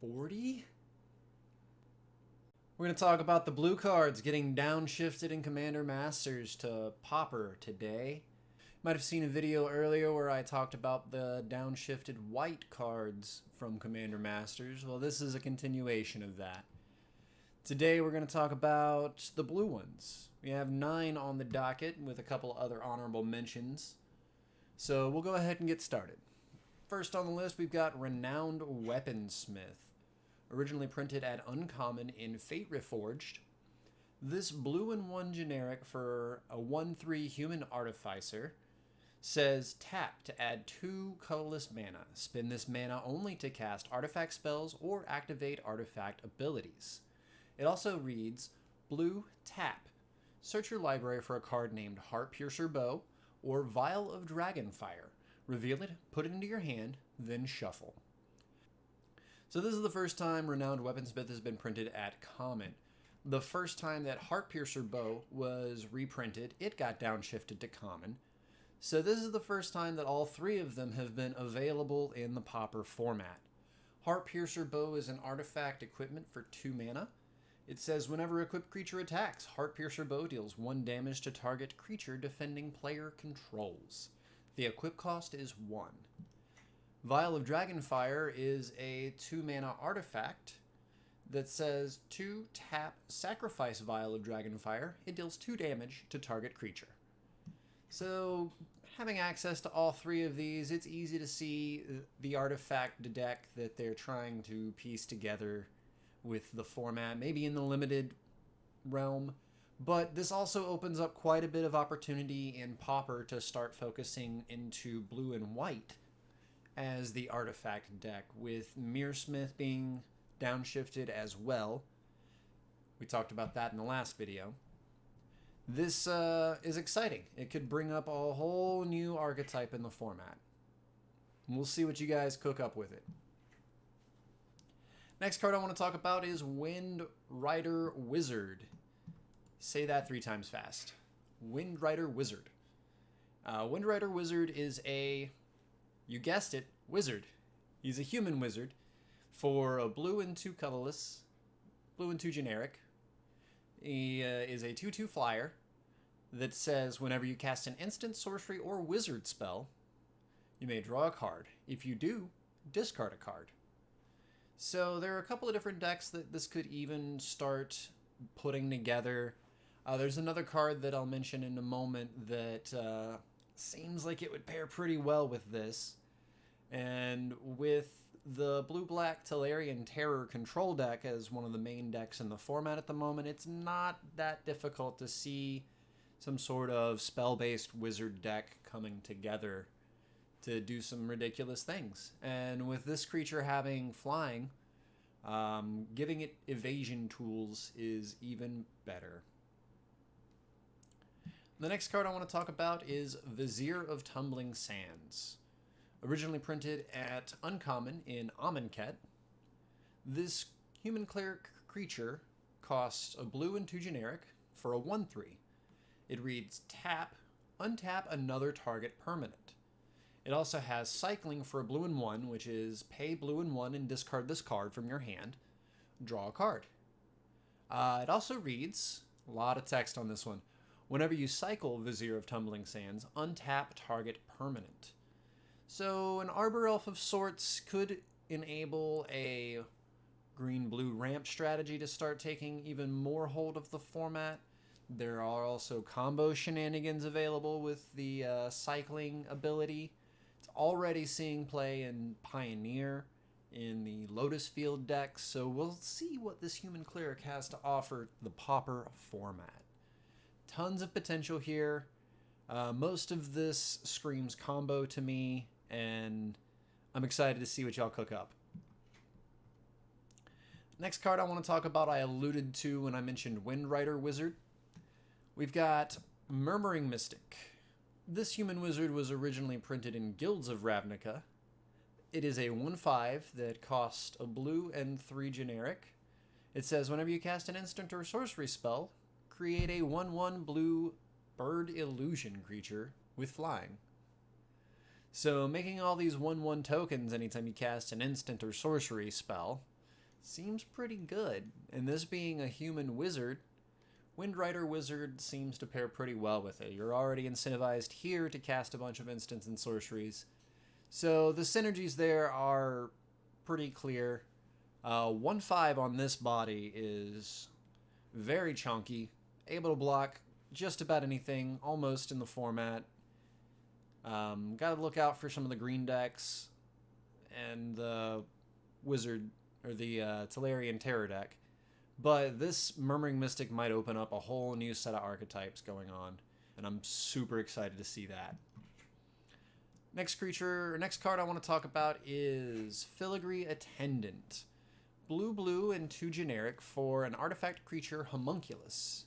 40? We're going to talk about the blue cards getting downshifted in Commander Masters to Pauper today. You might have seen a video earlier where I talked about the downshifted white cards from Commander Masters. Well, this is a continuation of that. Today we're going to talk about the blue ones. We have 9 on the docket with a couple other honorable mentions. So we'll go ahead and get started. First on the list we've got Renowned Weaponsmith. Originally printed at Uncommon in Fate Reforged. This blue and 1 generic for a 1/3 human artificer says tap to add 2 colorless mana. Spend this mana only to cast artifact spells or activate artifact abilities. It also reads blue tap. Search your library for a card named Heartpiercer Bow or Vial of Dragonfire. Reveal it, put it into your hand, then shuffle. So this is the first time Renowned Weaponsmith has been printed at Common. The first time that Heartpiercer Bow was reprinted, it got downshifted to Common. So this is the first time that all 3 of them have been available in the Pauper format. Heartpiercer Bow is an artifact equipment for 2 mana. It says whenever equipped creature attacks, Heartpiercer Bow deals 1 damage to target creature defending player controls. The equip cost is 1. Vial of Dragonfire is a 2 mana artifact that says 2 tap sacrifice Vial of Dragonfire. It deals 2 damage to target creature. So having access to all 3 of these, it's easy to see the artifact deck that they're trying to piece together with the format, maybe in the limited realm. But this also opens up quite a bit of opportunity in Pauper to start focusing into blue and white as the artifact deck, with Mirrorsmith being downshifted as well. We talked about that in the last video. This is exciting. It could bring up a whole new archetype in the format. We'll see what you guys cook up with it. Next card I want to talk about is Windrider Wizard. Say that 3 times fast. Windrider Wizard. Windrider Wizard is a, you guessed it, wizard. He's a human wizard for a blue and 2 colorless, blue and 2 generic. He is a 2/2 flyer that says whenever you cast an instant, sorcery, or wizard spell, you may draw a card. If you do, discard a card. So there are a couple of different decks that this could even start putting together. There's another card that I'll mention in a moment that seems like it would pair pretty well with this. And with the blue-black Tolarian Terror control deck as one of the main decks in the format at the moment, it's not that difficult to see some sort of spell-based wizard deck coming together to do some ridiculous things. And with this creature having flying, giving it evasion tools is even better. The next card I want to talk about is Vizier of Tumbling Sands. Originally printed at Uncommon in Amonkhet, this human cleric creature costs a blue and 2 generic for a 1/3. It reads tap, untap another target permanent. It also has cycling for a blue and 1, which is pay blue and 1 and discard this card from your hand. Draw a card. It also reads, a lot of text on this one, whenever you cycle Vizier of Tumbling Sands, untap target permanent. So an Arbor Elf of sorts could enable a green-blue ramp strategy to start taking even more hold of the format. There are also combo shenanigans available with the cycling ability. It's already seeing play in Pioneer, in the Lotus Field decks, so we'll see what this human cleric has to offer the Pauper format. Tons of potential here. Most of this screams combo to me, and I'm excited to see what y'all cook up. Next card I want to talk about I alluded to when I mentioned Windrider Wizard. We've got Murmuring Mystic. This human wizard was originally printed in Guilds of Ravnica. It is a 1/5 that costs a blue and 3 generic. It says whenever you cast an instant or sorcery spell, create a 1/1 blue bird illusion creature with flying. So making all these 1/1 tokens anytime you cast an instant or sorcery spell Seems pretty good. And this being a human wizard, Windrider Wizard seems to pair pretty well with it. You're already incentivized here to cast a bunch of instants and sorceries. So the synergies there are pretty clear. 1/5 on this body is very chunky, able to block just about anything, almost in the format. Got to look out for some of the green decks and the Wizard, or the Tolarian Terror deck. But this Murmuring Mystic might open up a whole new set of archetypes going on, and I'm super excited to see that. Next card I want to talk about is Filigree Attendant. Blue and 2 generic for an artifact creature Homunculus.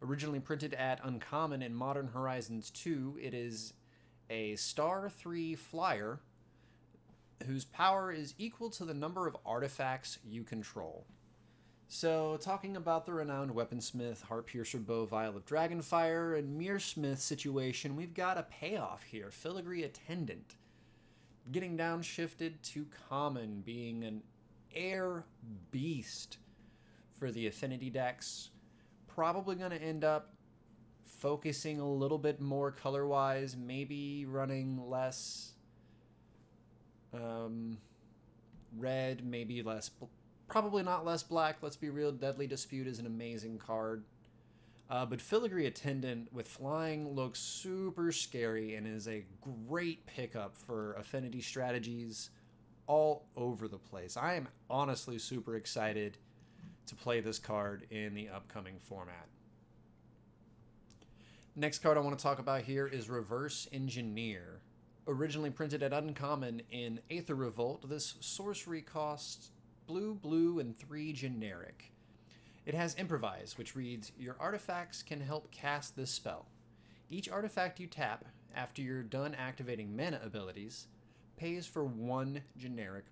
Originally printed at Uncommon in Modern Horizons 2, it is a star 3 flyer whose power is equal to the number of artifacts you control. So, talking about the renowned Weaponsmith, Heartpiercer Bow, Vial of Dragonfire, and Mearsmith situation, we've got a payoff here. Filigree Attendant. Getting downshifted to common, being an air beast for the affinity decks. Probably going to end up focusing a little bit more color-wise, maybe running less red, maybe less... Probably not less black, let's be real. Deadly Dispute is an amazing card. But Filigree Attendant with flying looks super scary and is a great pickup for affinity strategies all over the place. I am honestly super excited to play this card in the upcoming format. Next card I want to talk about here is Reverse Engineer. Originally printed at Uncommon in Aether Revolt, this sorcery costs blue, and 3 generic. It has Improvise, which reads, your artifacts can help cast this spell. Each artifact you tap after you're done activating mana abilities pays for 1 generic.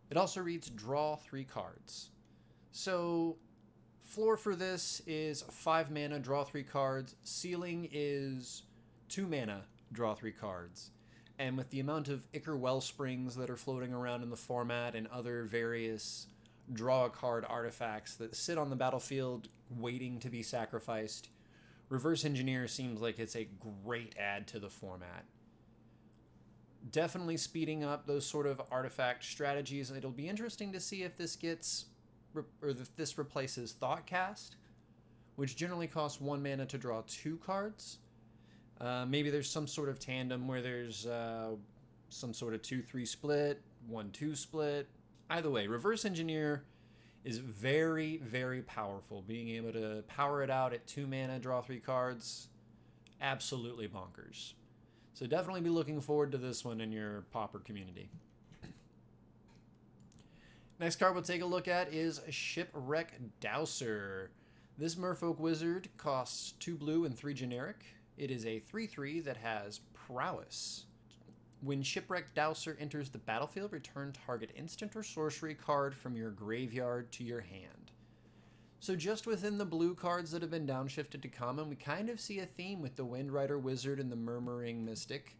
It also reads, draw 3 cards. So, floor for this is 5 mana, draw 3 cards. Ceiling is 2 mana, draw 3 cards. And with the amount of Ichor Wellsprings that are floating around in the format and other various draw a card artifacts that sit on the battlefield waiting to be sacrificed, Reverse Engineer seems like it's a great add to the format. Definitely speeding up those sort of artifact strategies. It'll be interesting to see if this gets, or if this replaces Thoughtcast, which generally costs 1 mana to draw 2 cards. Maybe there's some sort of tandem where there's some sort of 2-3 split, 1-2 split. Either way, Reverse Engineer is very, very powerful. Being able to power it out at 2 mana, draw 3 cards, absolutely bonkers. So definitely be looking forward to this one in your Pauper community. Next card we'll take a look at is Shipwreck Dowser. This Merfolk Wizard costs 2 blue and 3 generic. It is a 3/3 that has Prowess. When Shipwreck Dowser enters the battlefield, return target instant or sorcery card from your graveyard to your hand. So just within the blue cards that have been downshifted to common, we kind of see a theme with the Windrider Wizard and the Murmuring Mystic.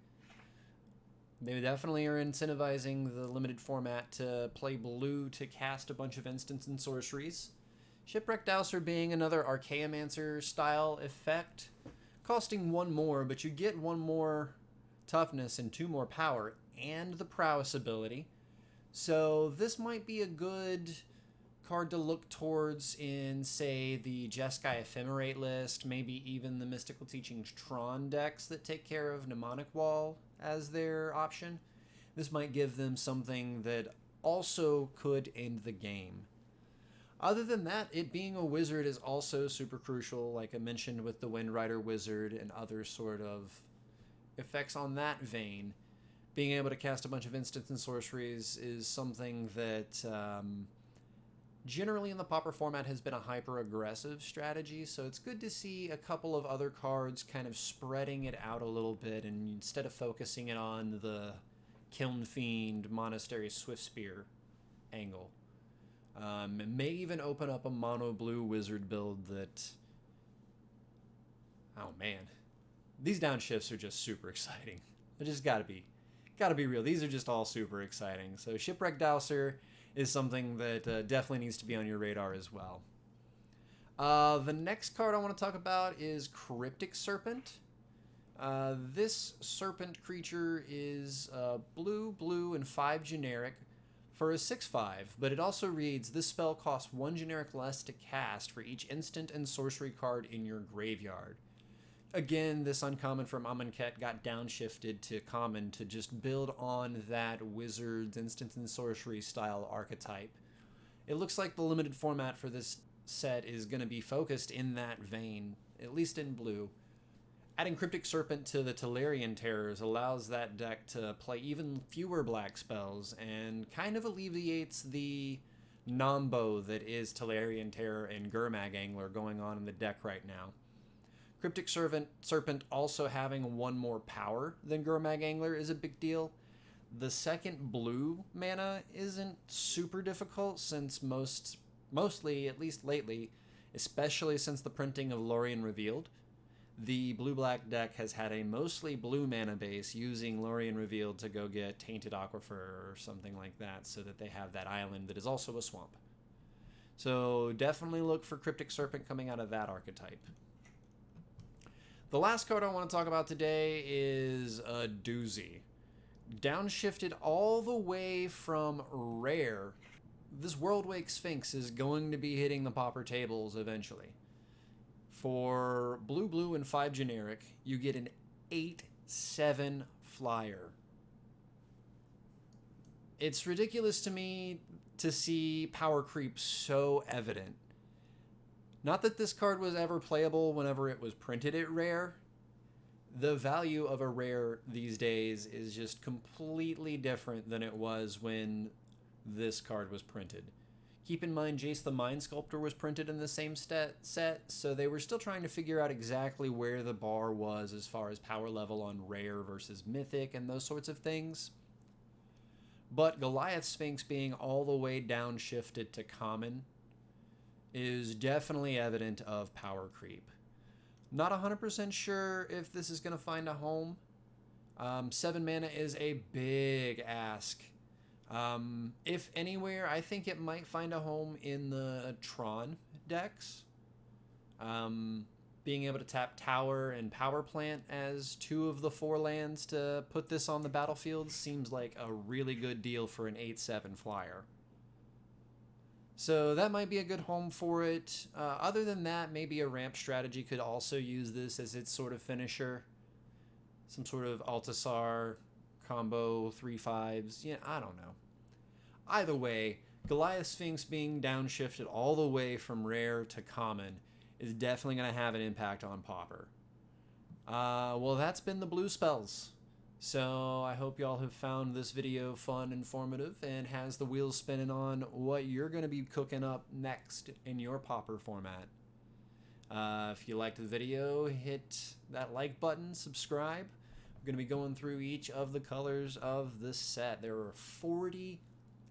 They definitely are incentivizing the limited format to play blue to cast a bunch of instants and sorceries. Shipwreck Dowser being another Archaeomancer style effect, costing 1 more, but you get 1 more toughness and 2 more power, and the prowess ability. So this might be a good card to look towards in, say, the Jeskai Ephemerate list, maybe even the Mystical Teachings Tron decks that take care of Mnemonic Wall as their option. This might give them something that also could end the game. Other than that, it being a wizard is also super crucial, like I mentioned with the Windrider Wizard and other sort of effects on that vein. Being able to cast a bunch of instants and sorceries is something that generally in the Pauper format has been a hyper-aggressive strategy, so it's good to see a couple of other cards kind of spreading it out a little bit, and instead of focusing it on the Kiln Fiend, Monastery Swiftspear angle. It may even open up a mono blue wizard build that, oh man, these downshifts are just super exciting. It just gotta be real. These are just all super exciting. So Shipwreck Dowser is something that definitely needs to be on your radar as well. The next card I want to talk about is Cryptic Serpent. This serpent creature is blue, and 5 generic for a 6/5, but it also reads, this spell costs 1 generic less to cast for each instant and sorcery card in your graveyard. Again, this uncommon from Amonkhet got downshifted to common to just build on that wizard's instant and sorcery style archetype. It looks like the limited format for this set is going to be focused in that vein, at least in blue. Adding Cryptic Serpent to the Tolarian Terrors allows that deck to play even fewer black spells and kind of alleviates the nombo that is Tolarian Terror and Gurmag Angler going on in the deck right now. Cryptic Serpent also having 1 more power than Gurmag Angler is a big deal. The second blue mana isn't super difficult since mostly, at least lately, especially since the printing of Lorien Revealed, the blue-black deck has had a mostly blue mana base using Lorien Revealed to go get Tainted Aquifer or something like that so that they have that island that is also a swamp. So definitely look for Cryptic Serpent coming out of that archetype. The last card I want to talk about today is a doozy. Downshifted all the way from rare, this Worldwake Sphinx is going to be hitting the Pauper tables eventually. For blue, and 5 generic, you get an 8/7 flyer. It's ridiculous to me to see power creep so evident. Not that this card was ever playable whenever it was printed at rare. The value of a rare these days is just completely different than it was when this card was printed. Keep in mind, Jace the Mind Sculptor was printed in the same set, so they were still trying to figure out exactly where the bar was as far as power level on rare versus mythic and those sorts of things. But Goliath Sphinx being all the way downshifted to common is definitely evident of power creep. Not 100% sure if this is going to find a home. 7 mana is a big ask. If anywhere, I think it might find a home in the Tron decks. Being able to tap Tower and Power Plant as 2 of the 4 lands to put this on the battlefield seems like a really good deal for an 8/7 flyer. So that might be a good home for it. Other than that, maybe a ramp strategy could also use this as its sort of finisher. Some sort of Altasar combo, 3/5s. Yeah, I don't know. Either way, Goliath Sphinx being downshifted all the way from rare to common is definitely going to have an impact on Pauper. Well, that's been the blue spells. So I hope y'all have found this video fun, informative, and has the wheels spinning on what you're going to be cooking up next in your Pauper format. If you liked the video, hit that like button, subscribe. I'm going to be going through each of the colors of this set. There are 40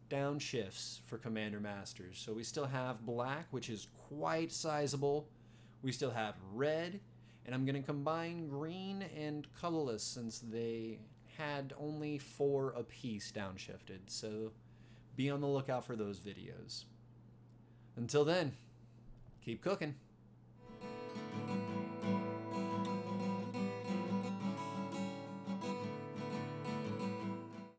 downshifts for Commander Masters. So we still have black, which is quite sizable. We still have red, and I'm going to combine green and colorless since they had only 4 apiece downshifted. So be on the lookout for those videos. Until then, keep cooking.